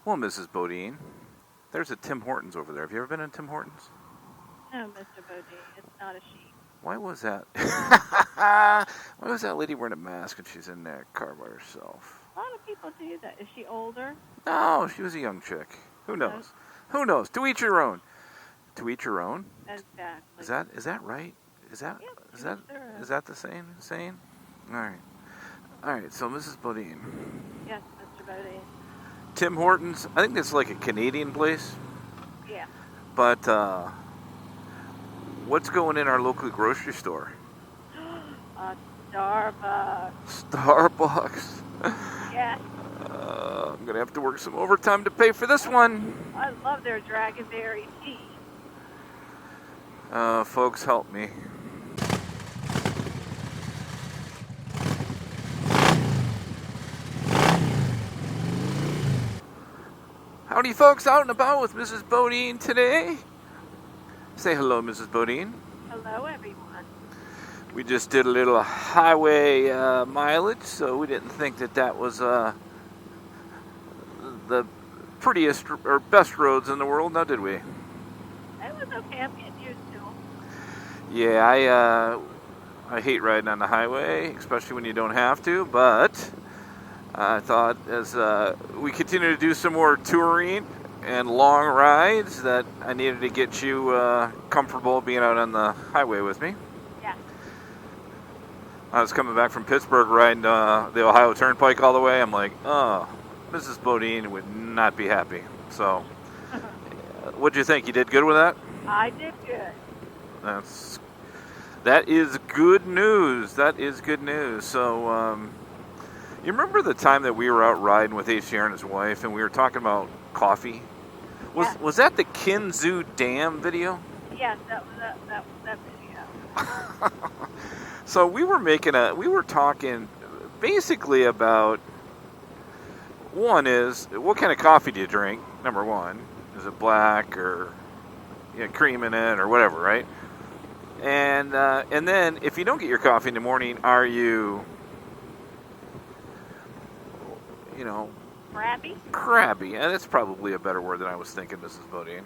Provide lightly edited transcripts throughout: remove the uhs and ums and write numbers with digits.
Well, Mrs. Bodine, there's a Tim Hortons over there. Have you ever been in Tim Hortons? No, Mr. Bodine, it's not a sheep. Why was that? Why was that lady wearing a mask and she's in that car by herself? A lot of people do that. Is she older? No, she was a young chick. Who knows? Who knows? To each your own. To each your own. Exactly. Is that right? Is that the same saying? All right. So Mrs. Bodine. Yes, Mr. Bodine. Tim Hortons. I think that's like a Canadian place. Yeah. But what's going in our local grocery store? Starbucks. Starbucks. Yes. I'm gonna have to work some overtime to pay for this one. I love their Dragonberry tea. Folks, help me. Howdy, folks, out and about with Mrs. Bodine today. Say hello, Mrs. Bodine. Hello, everyone. We just did a little highway mileage, so we didn't think that was the prettiest or best roads in the world, now did we? It was okay. I'm getting used to them. Yeah, I hate riding on the highway, especially when you don't have to, but I thought as we continue to do some more touring and long rides that I needed to get you comfortable being out on the highway with me. Yeah. I was coming back from Pittsburgh riding the Ohio Turnpike all the way. I'm like, oh, Mrs. Bodine would not be happy. So, what'd you think? You did good with that? I did good. That is good news. That is good news. So, you remember the time that we were out riding with HCR and his wife, and we were talking about coffee? Was that the Kinzoo Dam video? Yes, that was that video. So we were talking basically about, one is, what kind of coffee do you drink? Number one, is it black or cream in it or whatever, right? And then if you don't get your coffee in the morning, are you, crabby? And that's probably a better word than I was thinking, Mrs. Bodine.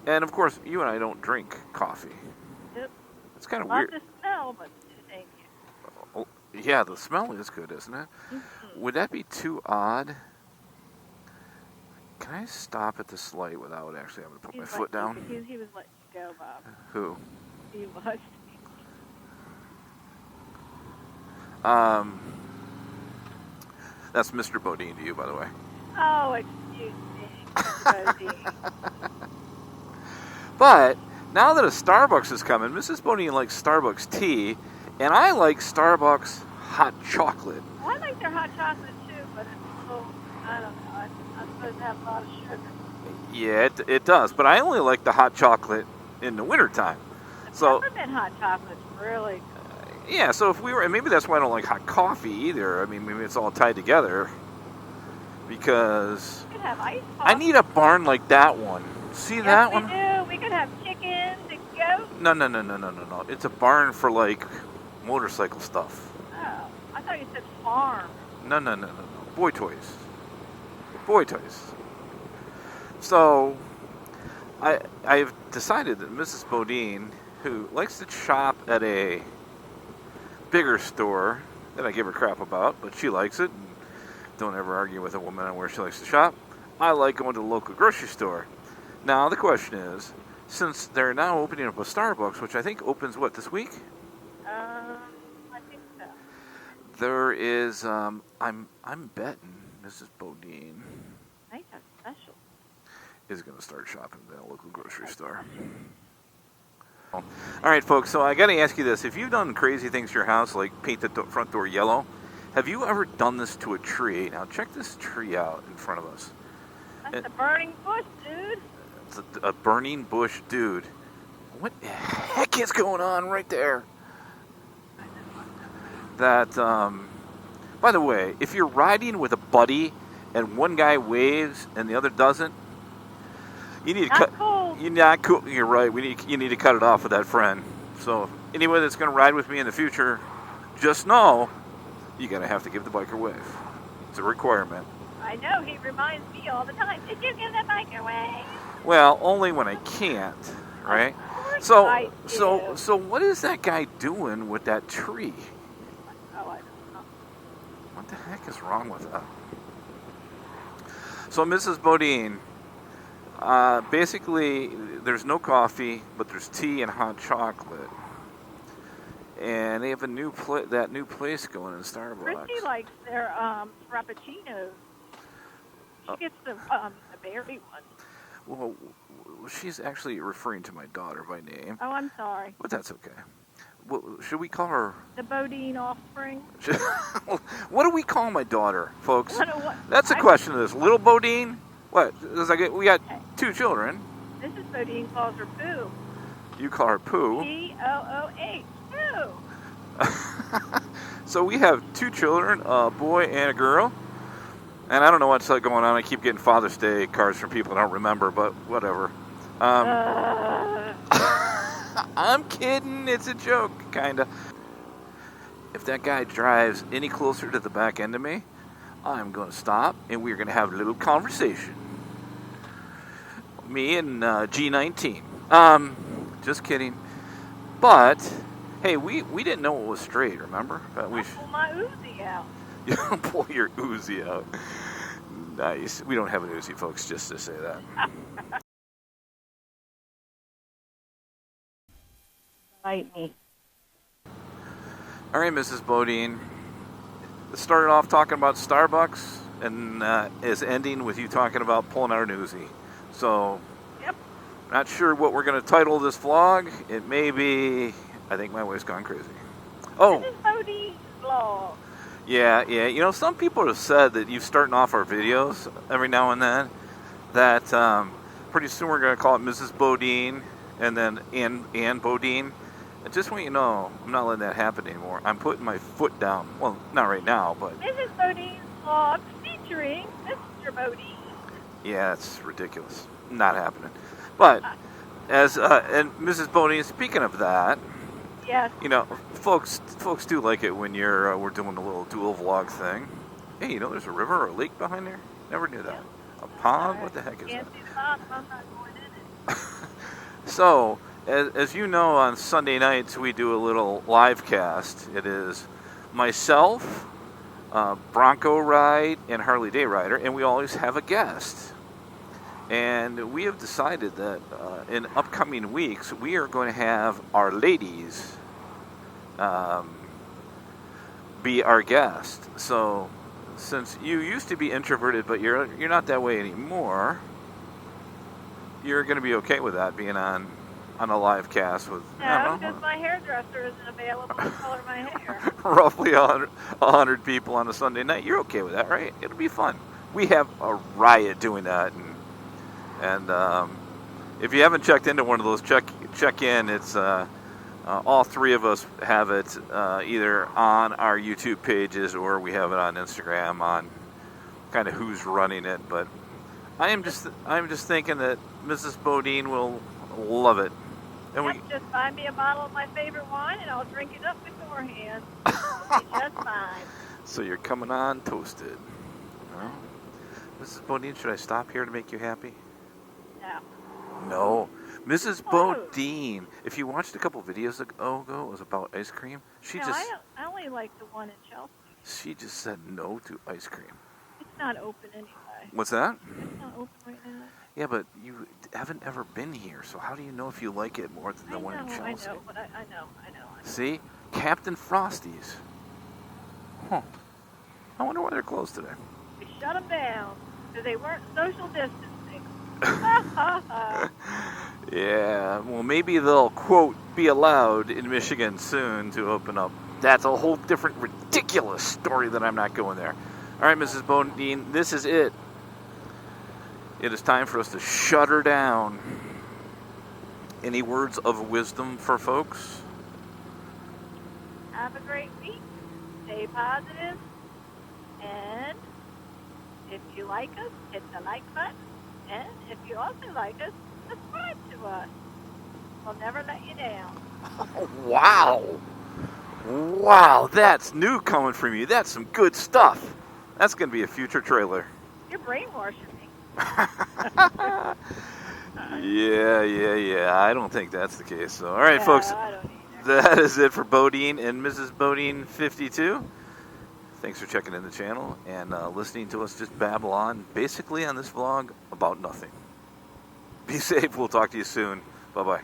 And of course, you and I don't drink coffee. Yep. It's kind of weird. Love the smell, but thank you. Oh, yeah, the smell is good, isn't it? Mm-hmm. Would that be too odd? Can I stop at this light without actually having to put my foot down? He was letting you go, Bob. Who? He was. That's Mr. Bodine to you, by the way. Oh, excuse me, Mr. Bodine. But now that a Starbucks is coming, Mrs. Bodine likes Starbucks tea, and I like Starbucks hot chocolate. Well, I like their hot chocolate too, but it's a little, I don't know, I'm supposed to have a lot of sugar. Yeah, it does, but I only like the hot chocolate in the wintertime. The peppermint hot chocolate's really good. Yeah, so if we were, and maybe that's why I don't like hot coffee either. I mean, maybe it's all tied together. Because we could have iced coffee. I need a barn like that one. See that one? Yes, we do. We could have chickens and goats. No. It's a barn for like motorcycle stuff. Oh, I thought you said farm. No. Boy toys. So, I've decided that Mrs. Bodine, who likes to shop at a bigger store that I give her crap about, but she likes it, and don't ever argue with a woman on where she likes to shop. I like going to the local grocery store. Now, the question is, since they're now opening up a Starbucks, which I think opens, this week? I think so. There is, I'm betting Mrs. Bodine Special. is going to start shopping at that local grocery store. All right, folks, so I got to ask you this. If you've done crazy things to your house, like paint the front door yellow, have you ever done this to a tree? Now, check this tree out in front of us. That's a burning bush, dude. It's a burning bush, dude. What the heck is going on right there? That, by the way, if you're riding with a buddy and one guy waves and the other doesn't, you need to cut. Cool. You're not cool. You're right. You need to cut it off with that friend. So anyone that's going to ride with me in the future, just know you gotta have to give the biker wave. It's a requirement. I know, he reminds me all the time. Did you give the bike away? Well, only when I can't, right? Of course So, I do. what is that guy doing with that tree? Oh, I don't know. What the heck is wrong with that? So, Mrs. Bodine, basically, there's no coffee, but there's tea and hot chocolate. And they have that new place going in Starbucks. Christy likes their frappuccinos. She gets the berry one. Well, she's actually referring to my daughter by name. Oh, I'm sorry. But that's okay. Well, should we call her... The Bodine offspring? What do we call my daughter, folks? What? That's a question of this. Little Bodine? What? We got two children. Mrs. Bodine calls her Pooh. You call her Pooh. P-O-O-H. Pooh. So we have two children, a boy and a girl. And I don't know what's going on. I keep getting Father's Day cards from people I don't remember, but whatever. I'm kidding. It's a joke, kind of. If that guy drives any closer to the back end of me, I'm going to stop, and we're going to have a little conversation. Me and G19. Just kidding. But, hey, we didn't know it was straight, remember? But we pull my Uzi out. You pull your Uzi out. Nice. We don't have an Uzi, folks, just to say that. Bite me. All right, Mrs. Bodine. It started off talking about Starbucks and is ending with you talking about pulling out an Uzi. So, yep. Not sure what we're going to title this vlog. It may be, I think my wife's gone crazy. Oh. This is Bodine's vlog. Yeah. You know, some people have said that you're starting off our videos every now and then. That pretty soon we're going to call it Mrs. Bodine and then Ann Bodine. I just want you to know, I'm not letting that happen anymore. I'm putting my foot down. Well, not right now, but... Mrs. Bodine's vlog featuring Mr. Bodine. Yeah, it's ridiculous. Not happening. But, and Mrs. Bodine, speaking of that... Yes. You know, folks do like it when we're doing a little dual vlog thing. Hey, you know there's a river or a lake behind there? Never knew that. A pond? What the heck is that? Can't see the bottom, I'm not going in it. So, as you know, on Sunday nights we do a little live cast. It is myself, Bronco Ride, and Harley Day Rider, and we always have a guest. And we have decided that in upcoming weeks we are going to have our ladies be our guest. So, since you used to be introverted, but you're not that way anymore, you're going to be okay with that being on a live cast with... No, because my hairdresser isn't available to color my hair. Roughly 100 people on a Sunday night. You're okay with that, right? It'll be fun. We have a riot doing that, and if you haven't checked into one of those, check in. It's all three of us have it either on our YouTube pages or we have it on Instagram on kind of who's running it. But I'm just thinking that Mrs. Bodine will love it. And just buy me a bottle of my favorite wine and I'll drink it up beforehand. It's just fine. So you're coming on toasted. Well, Mrs. Bodine, should I stop here to make you happy? No. Mrs. Bodine, if you watched a couple videos ago, it was about ice cream. I only like the one in Chelsea. She just said no to ice cream. It's not open anyway. What's that? It's not open right now. Yeah, but you haven't ever been here, so how do you know if you like it more than the one in Chelsea? I know, but I know. See? Captain Frosty's. Huh. I wonder why they're closed today. We shut them down because they weren't social distancing. Yeah, well, maybe they'll, quote, be allowed in Michigan soon to open up. That's a whole different ridiculous story that I'm not going there. All right, Mrs. Bodine, this is it. It is time for us to shut her down. Any words of wisdom for folks? Have a great week. Stay positive. And if you like us, hit the like button. And if you also like us, subscribe to us. We'll never let you down. Wow. Wow, that's new coming from you. That's some good stuff. That's going to be a future trailer. You're brainwashing me. Yeah. I don't think that's the case. So, all right, Yeah, folks, I don't either. that is it for Bodine and Mrs. Bodine 52. Thanks for checking in the channel and listening to us just babble on, basically on this vlog, about nothing. Be safe. We'll talk to you soon. Bye-bye.